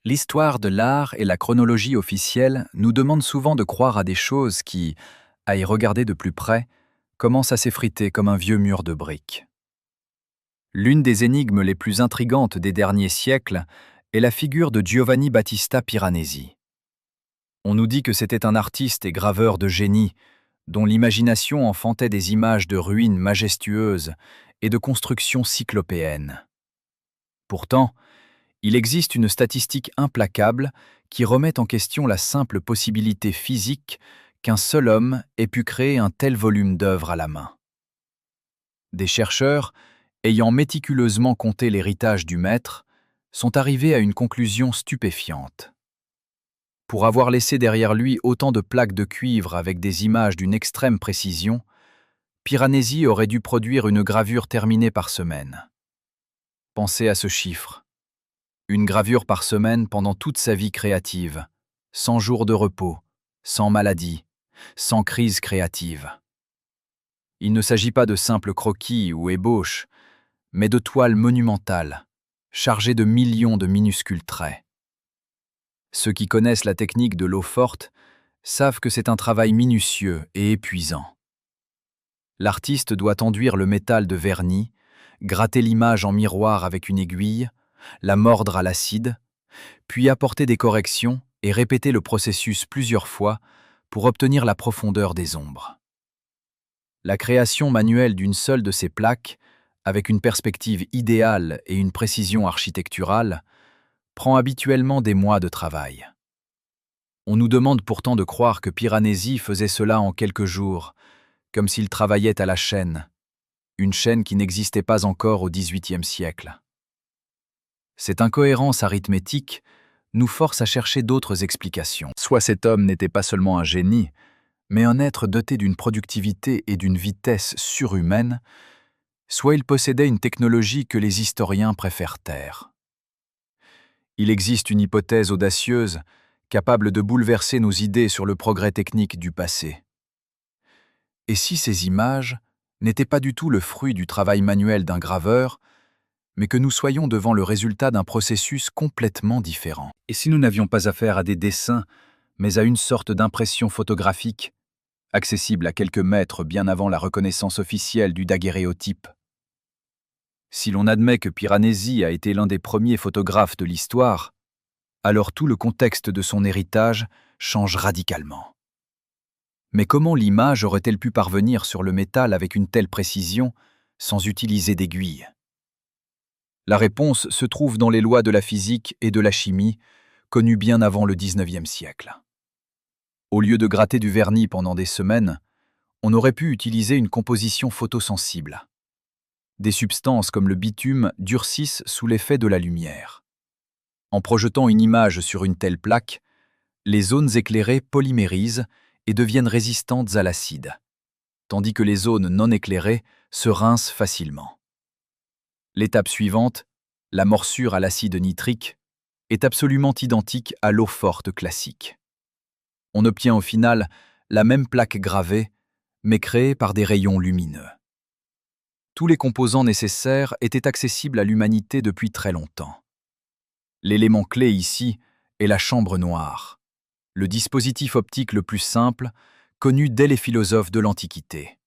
L'histoire de l'art et la chronologie officielle nous demandent souvent de croire à des choses qui, à y regarder de plus près, commencent à s'effriter comme un vieux mur de briques. L'une des énigmes les plus intrigantes des derniers siècles est la figure de Giovanni Battista Piranesi. On nous dit que c'était un artiste et graveur de génie, dont l'imagination enfantait des images de ruines majestueuses et de constructions cyclopéennes. Pourtant, il existe une statistique implacable qui remet en question la simple possibilité physique qu'un seul homme ait pu créer un tel volume d'œuvres à la main. Des chercheurs, ayant méticuleusement compté l'héritage du maître, sont arrivés à une conclusion stupéfiante. Pour avoir laissé derrière lui autant de plaques de cuivre avec des images d'une extrême précision, Piranesi aurait dû produire une gravure terminée par semaine. Pensez à ce chiffre. Une gravure par semaine pendant toute sa vie créative, sans jours de repos, sans maladie, sans crise créative. Il ne s'agit pas de simples croquis ou ébauches, mais de toiles monumentales, chargées de millions de minuscules traits. Ceux qui connaissent la technique de l'eau forte savent que c'est un travail minutieux et épuisant. L'artiste doit enduire le métal de vernis, gratter l'image en miroir avec une aiguille, la mordre à l'acide, puis apporter des corrections et répéter le processus plusieurs fois pour obtenir la profondeur des ombres. La création manuelle d'une seule de ces plaques, avec une perspective idéale et une précision architecturale, prend habituellement des mois de travail. On nous demande pourtant de croire que Piranesi faisait cela en quelques jours, comme s'il travaillait à la chaîne, une chaîne qui n'existait pas encore au XVIIIe siècle. Cette incohérence arithmétique nous force à chercher d'autres explications. Soit cet homme n'était pas seulement un génie, mais un être doté d'une productivité et d'une vitesse surhumaine, soit il possédait une technologie que les historiens préfèrent taire. Il existe une hypothèse audacieuse, capable de bouleverser nos idées sur le progrès technique du passé. Et si ces images n'étaient pas du tout le fruit du travail manuel d'un graveur, mais que nous soyons devant le résultat d'un processus complètement différent? Et si nous n'avions pas affaire à des dessins, mais à une sorte d'impression photographique, accessible à quelques mètres bien avant la reconnaissance officielle du daguerréotype? Si l'on admet que Piranesi a été l'un des premiers photographes de l'histoire, alors tout le contexte de son héritage change radicalement. Mais comment l'image aurait-elle pu parvenir sur le métal avec une telle précision, sans utiliser d'aiguille? La réponse se trouve dans les lois de la physique et de la chimie, connues bien avant le XIXe siècle. Au lieu de gratter du vernis pendant des semaines, on aurait pu utiliser une composition photosensible. Des substances comme le bitume durcissent sous l'effet de la lumière. En projetant une image sur une telle plaque, les zones éclairées polymérisent et deviennent résistantes à l'acide, tandis que les zones non éclairées se rincent facilement. L'étape suivante, la morsure à l'acide nitrique, est absolument identique à l'eau forte classique. On obtient au final la même plaque gravée, mais créée par des rayons lumineux. Tous les composants nécessaires étaient accessibles à l'humanité depuis très longtemps. L'élément clé ici est la chambre noire, le dispositif optique le plus simple, connu dès les philosophes de l'Antiquité.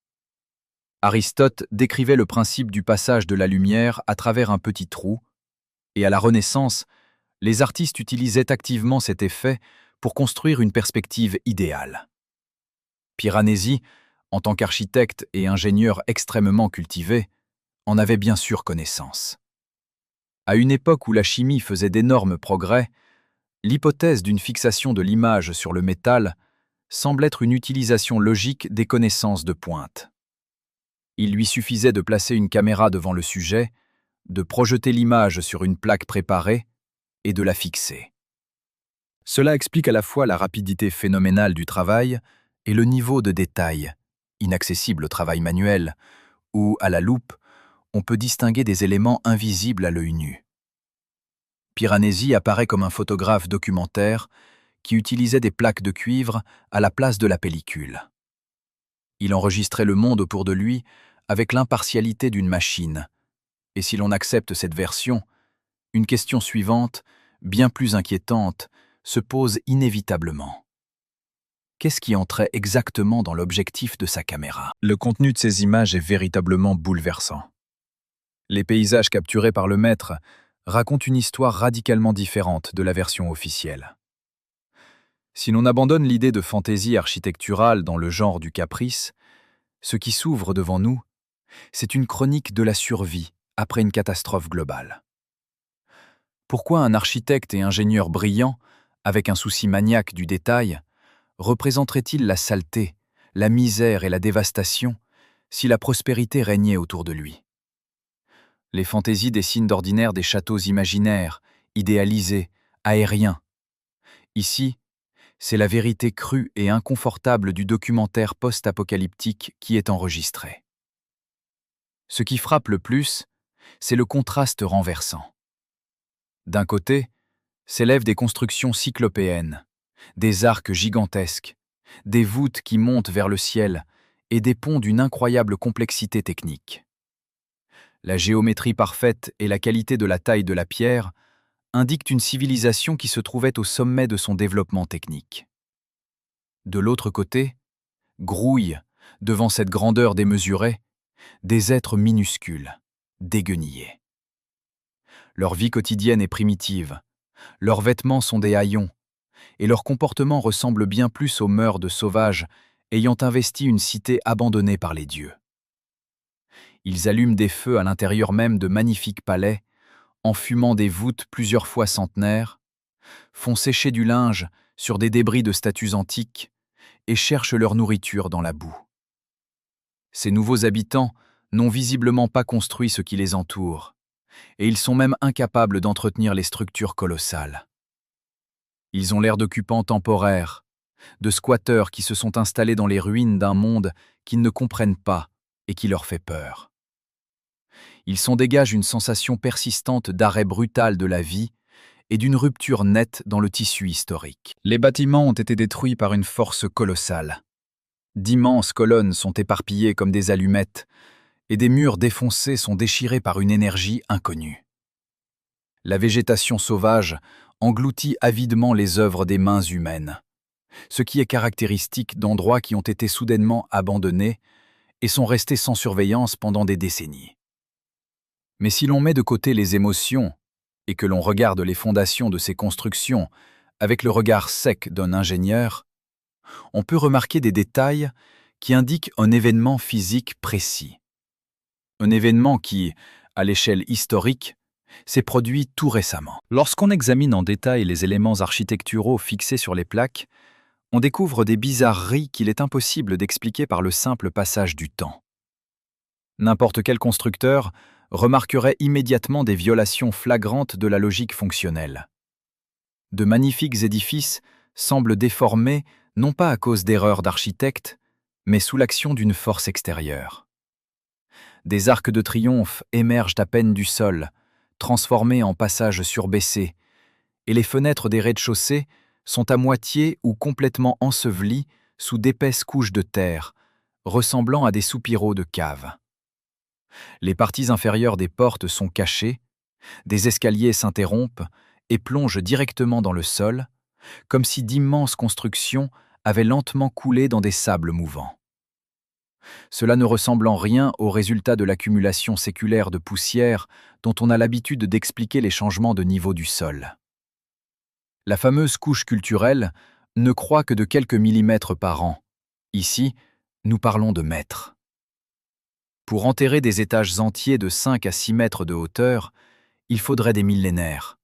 Aristote décrivait le principe du passage de la lumière à travers un petit trou, et à la Renaissance, les artistes utilisaient activement cet effet pour construire une perspective idéale. Piranesi, en tant qu'architecte et ingénieur extrêmement cultivé, en avait bien sûr connaissance. À une époque où la chimie faisait d'énormes progrès, l'hypothèse d'une fixation de l'image sur le métal semble être une utilisation logique des connaissances de pointe. Il lui suffisait de placer une caméra devant le sujet, de projeter l'image sur une plaque préparée et de la fixer. Cela explique à la fois la rapidité phénoménale du travail et le niveau de détail, inaccessible au travail manuel, où, à la loupe, on peut distinguer des éléments invisibles à l'œil nu. Piranesi apparaît comme un photographe documentaire qui utilisait des plaques de cuivre à la place de la pellicule. Il enregistrait le monde autour de lui avec l'impartialité d'une machine. Et si l'on accepte cette version, une question suivante, bien plus inquiétante, se pose inévitablement. Qu'est-ce qui entrait exactement dans l'objectif de sa caméra? Le contenu de ces images est véritablement bouleversant. Les paysages capturés par le maître racontent une histoire radicalement différente de la version officielle. Si l'on abandonne l'idée de fantaisie architecturale dans le genre du caprice, ce qui s'ouvre devant nous, c'est une chronique de la survie après une catastrophe globale. Pourquoi un architecte et ingénieur brillant, avec un souci maniaque du détail, représenterait-il la saleté, la misère et la dévastation si la prospérité régnait autour de lui? Les fantaisies dessinent d'ordinaire des châteaux imaginaires, idéalisés, aériens. Ici, c'est la vérité crue et inconfortable du documentaire post-apocalyptique qui est enregistrée. Ce qui frappe le plus, c'est le contraste renversant. D'un côté, s'élèvent des constructions cyclopéennes, des arcs gigantesques, des voûtes qui montent vers le ciel et des ponts d'une incroyable complexité technique. La géométrie parfaite et la qualité de la taille de la pierre indiquent une civilisation qui se trouvait au sommet de son développement technique. De l'autre côté, grouillent, devant cette grandeur démesurée, des êtres minuscules, déguenillés. Leur vie quotidienne est primitive, leurs vêtements sont des haillons, et leur comportement ressemble bien plus aux mœurs de sauvages ayant investi une cité abandonnée par les dieux. Ils allument des feux à l'intérieur même de magnifiques palais, enfumant des voûtes plusieurs fois centenaires, font sécher du linge sur des débris de statues antiques et cherchent leur nourriture dans la boue. Ces nouveaux habitants n'ont visiblement pas construit ce qui les entoure, et ils sont même incapables d'entretenir les structures colossales. Ils ont l'air d'occupants temporaires, de squatteurs qui se sont installés dans les ruines d'un monde qu'ils ne comprennent pas et qui leur fait peur. Ils s'en dégagent une sensation persistante d'arrêt brutal de la vie et d'une rupture nette dans le tissu historique. Les bâtiments ont été détruits par une force colossale. D'immenses colonnes sont éparpillées comme des allumettes, et des murs défoncés sont déchirés par une énergie inconnue. La végétation sauvage engloutit avidement les œuvres des mains humaines, ce qui est caractéristique d'endroits qui ont été soudainement abandonnés et sont restés sans surveillance pendant des décennies. Mais si l'on met de côté les émotions et que l'on regarde les fondations de ces constructions avec le regard sec d'un ingénieur, on peut remarquer des détails qui indiquent un événement physique précis. Un événement qui, à l'échelle historique, s'est produit tout récemment. Lorsqu'on examine en détail les éléments architecturaux fixés sur les plaques, on découvre des bizarreries qu'il est impossible d'expliquer par le simple passage du temps. N'importe quel constructeur remarquerait immédiatement des violations flagrantes de la logique fonctionnelle. De magnifiques édifices semblent déformés non pas à cause d'erreurs d'architectes, mais sous l'action d'une force extérieure. Des arcs de triomphe émergent à peine du sol, transformés en passages surbaissés, et les fenêtres des rez-de-chaussée sont à moitié ou complètement ensevelies sous d'épaisses couches de terre, ressemblant à des soupiraux de cave. Les parties inférieures des portes sont cachées, des escaliers s'interrompent et plongent directement dans le sol, comme si d'immenses constructions avaient lentement coulé dans des sables mouvants. Cela ne ressemble en rien au résultat de l'accumulation séculaire de poussière dont on a l'habitude d'expliquer les changements de niveau du sol. La fameuse couche culturelle ne croît que de quelques millimètres par an. Ici, nous parlons de mètres. Pour enterrer des étages entiers de 5 à 6 mètres de hauteur, il faudrait des millénaires,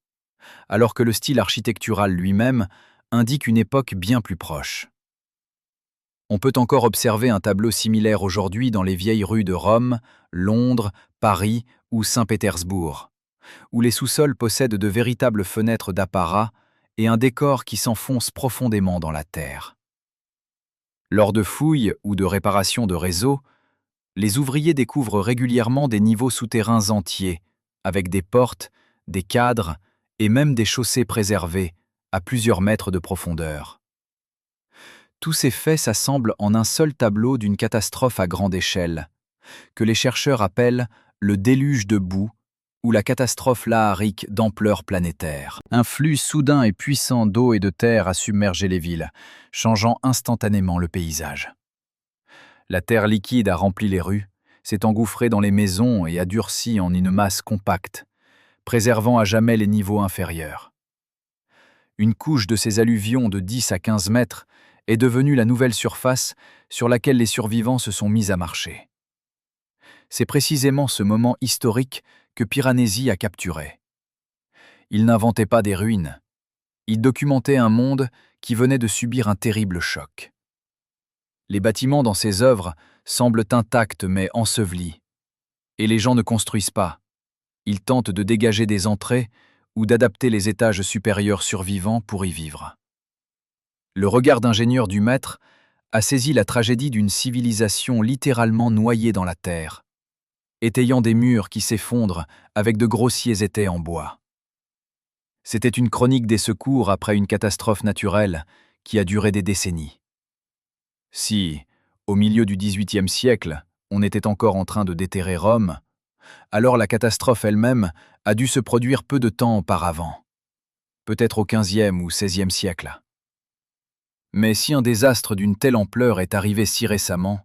alors que le style architectural lui-même indique une époque bien plus proche. On peut encore observer un tableau similaire aujourd'hui dans les vieilles rues de Rome, Londres, Paris ou Saint-Pétersbourg, où les sous-sols possèdent de véritables fenêtres d'apparat et un décor qui s'enfonce profondément dans la terre. Lors de fouilles ou de réparations de réseaux, les ouvriers découvrent régulièrement des niveaux souterrains entiers, avec des portes, des cadres et même des chaussées préservées, à plusieurs mètres de profondeur. Tous ces faits s'assemblent en un seul tableau d'une catastrophe à grande échelle, que les chercheurs appellent le déluge de boue ou la catastrophe laharique d'ampleur planétaire. Un flux soudain et puissant d'eau et de terre a submergé les villes, changeant instantanément le paysage. La terre liquide a rempli les rues, s'est engouffrée dans les maisons et a durci en une masse compacte, préservant à jamais les niveaux inférieurs. Une couche de ces alluvions de 10 à 15 mètres est devenue la nouvelle surface sur laquelle les survivants se sont mis à marcher. C'est précisément ce moment historique que Piranesi a capturé. Il n'inventait pas des ruines. Il documentait un monde qui venait de subir un terrible choc. Les bâtiments dans ses œuvres semblent intacts mais ensevelis. Et les gens ne construisent pas. Ils tentent de dégager des entrées ou d'adapter les étages supérieurs survivants pour y vivre. Le regard d'ingénieur du maître a saisi la tragédie d'une civilisation littéralement noyée dans la terre, étayant des murs qui s'effondrent avec de grossiers étais en bois. C'était une chronique des secours après une catastrophe naturelle qui a duré des décennies. Si, au milieu du XVIIIe siècle, on était encore en train de déterrer Rome, alors la catastrophe elle-même a dû se produire peu de temps auparavant, peut-être au XVe ou XVIe siècle. Mais si un désastre d'une telle ampleur est arrivé si récemment,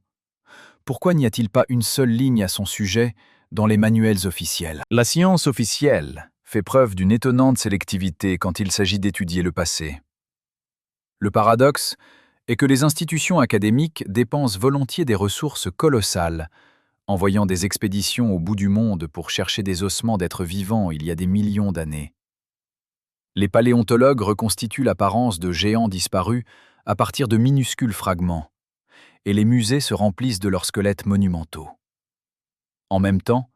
pourquoi n'y a-t-il pas une seule ligne à son sujet dans les manuels officiels? La science officielle fait preuve d'une étonnante sélectivité quand il s'agit d'étudier le passé. Le paradoxe est que les institutions académiques dépensent volontiers des ressources colossales, envoyant des expéditions au bout du monde pour chercher des ossements d'êtres vivants il y a des millions d'années. Les paléontologues reconstituent l'apparence de géants disparus à partir de minuscules fragments, et les musées se remplissent de leurs squelettes monumentaux. En même temps,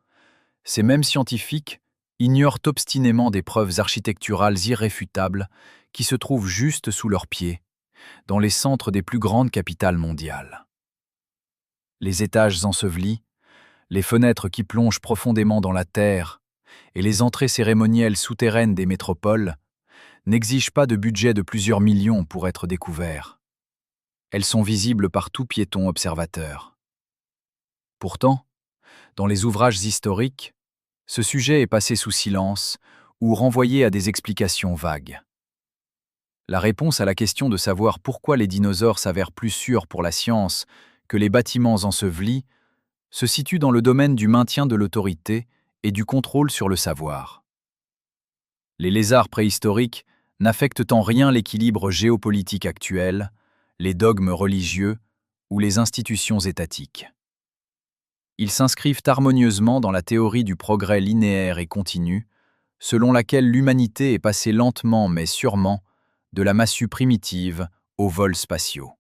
ces mêmes scientifiques ignorent obstinément des preuves architecturales irréfutables qui se trouvent juste sous leurs pieds, dans les centres des plus grandes capitales mondiales. Les étages ensevelis, les fenêtres qui plongent profondément dans la terre et les entrées cérémonielles souterraines des métropoles n'exigent pas de budget de plusieurs millions pour être découverts. Elles sont visibles par tout piéton observateur. Pourtant, dans les ouvrages historiques, ce sujet est passé sous silence ou renvoyé à des explications vagues. La réponse à la question de savoir pourquoi les dinosaures s'avèrent plus sûrs pour la science que les bâtiments ensevelis se situe dans le domaine du maintien de l'autorité et du contrôle sur le savoir. Les lézards préhistoriques n'affectent en rien l'équilibre géopolitique actuel, les dogmes religieux ou les institutions étatiques. Ils s'inscrivent harmonieusement dans la théorie du progrès linéaire et continu, selon laquelle l'humanité est passée lentement mais sûrement de la massue primitive aux vols spatiaux.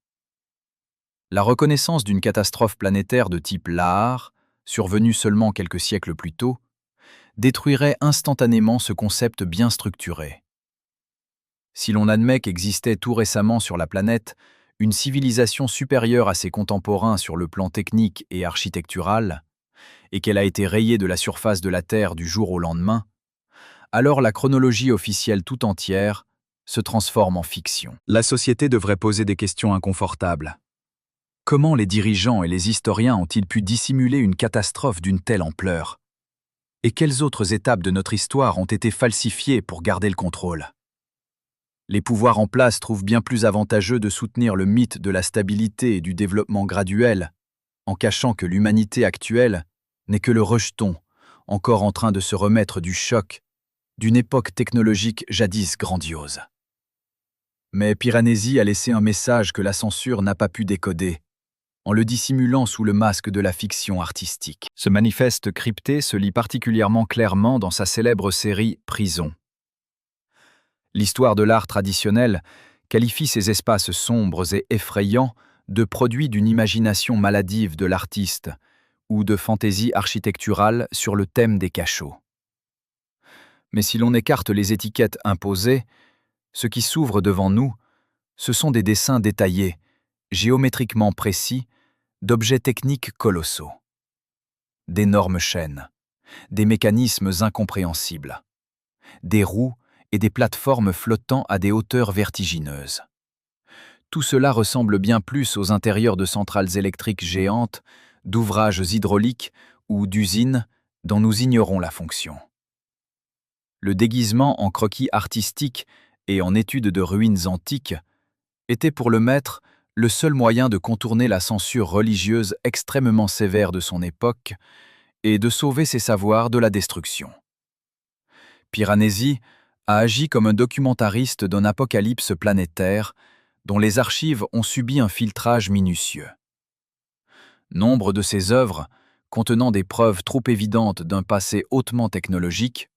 La reconnaissance d'une catastrophe planétaire de type Lahar, survenue seulement quelques siècles plus tôt, détruirait instantanément ce concept bien structuré. Si l'on admet qu'existait tout récemment sur la planète une civilisation supérieure à ses contemporains sur le plan technique et architectural, et qu'elle a été rayée de la surface de la Terre du jour au lendemain, alors la chronologie officielle tout entière se transforme en fiction. La société devrait poser des questions inconfortables. Comment les dirigeants et les historiens ont-ils pu dissimuler une catastrophe d'une telle ampleur? Et quelles autres étapes de notre histoire ont été falsifiées pour garder le contrôle? Les pouvoirs en place trouvent bien plus avantageux de soutenir le mythe de la stabilité et du développement graduel, en cachant que l'humanité actuelle n'est que le rejeton, encore en train de se remettre du choc d'une époque technologique jadis grandiose. Mais Piranesi a laissé un message que la censure n'a pas pu décoder, en le dissimulant sous le masque de la fiction artistique. Ce manifeste crypté se lit particulièrement clairement dans sa célèbre série Prison. L'histoire de l'art traditionnel qualifie ces espaces sombres et effrayants de produits d'une imagination maladive de l'artiste ou de fantaisie architecturale sur le thème des cachots. Mais si l'on écarte les étiquettes imposées, ce qui s'ouvre devant nous, ce sont des dessins détaillés, géométriquement précis, d'objets techniques colossaux. D'énormes chaînes, des mécanismes incompréhensibles, des roues et des plateformes flottant à des hauteurs vertigineuses. Tout cela ressemble bien plus aux intérieurs de centrales électriques géantes, d'ouvrages hydrauliques ou d'usines dont nous ignorons la fonction. le déguisement en croquis artistique et en étude de ruines antiques était pour le maître le seul moyen de contourner la censure religieuse extrêmement sévère de son époque et de sauver ses savoirs de la destruction. Piranesi a agi comme un documentariste d'un apocalypse planétaire dont les archives ont subi un filtrage minutieux. Nombre de ses œuvres, contenant des preuves trop évidentes d'un passé hautement technologique,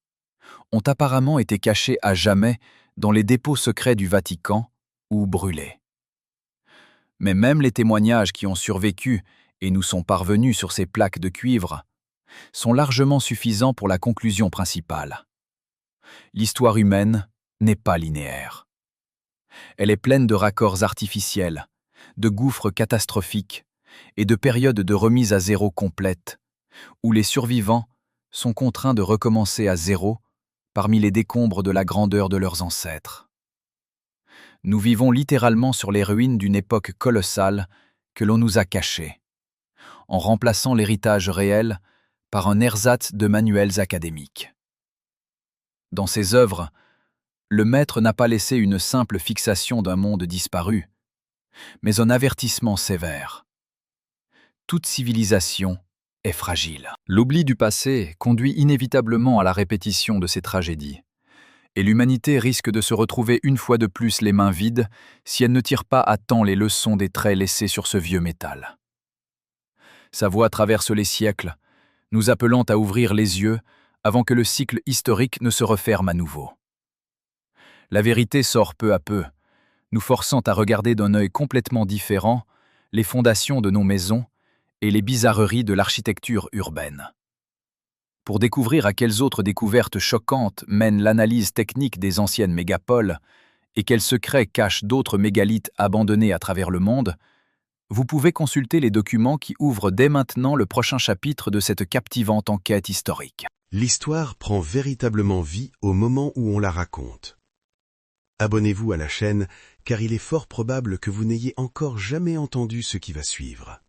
ont apparemment été cachées à jamais dans les dépôts secrets du Vatican ou brûlées. Mais même les témoignages qui ont survécu et nous sont parvenus sur ces plaques de cuivre sont largement suffisants pour la conclusion principale. L'histoire humaine n'est pas linéaire. Elle est pleine de raccords artificiels, de gouffres catastrophiques et de périodes de remise à zéro complète, où les survivants sont contraints de recommencer à zéro parmi les décombres de la grandeur de leurs ancêtres. Nous vivons littéralement sur les ruines d'une époque colossale que l'on nous a cachée, en remplaçant l'héritage réel par un ersatz de manuels académiques. Dans ses œuvres, le maître n'a pas laissé une simple fixation d'un monde disparu, mais un avertissement sévère. Toute civilisation est fragile. L'oubli du passé conduit inévitablement à la répétition de ces tragédies, et l'humanité risque de se retrouver une fois de plus les mains vides si elle ne tire pas à temps les leçons des traits laissés sur ce vieux métal. Sa voix traverse les siècles, nous appelant à ouvrir les yeux avant que le cycle historique ne se referme à nouveau. La vérité sort peu à peu, nous forçant à regarder d'un œil complètement différent les fondations de nos maisons et les bizarreries de l'architecture urbaine. Pour découvrir à quelles autres découvertes choquantes mène l'analyse technique des anciennes mégapoles et quels secrets cachent d'autres mégalithes abandonnés à travers le monde, vous pouvez consulter les documents qui ouvrent dès maintenant le prochain chapitre de cette captivante enquête historique. L'histoire prend véritablement vie au moment où on la raconte. Abonnez-vous à la chaîne car il est fort probable que vous n'ayez encore jamais entendu ce qui va suivre.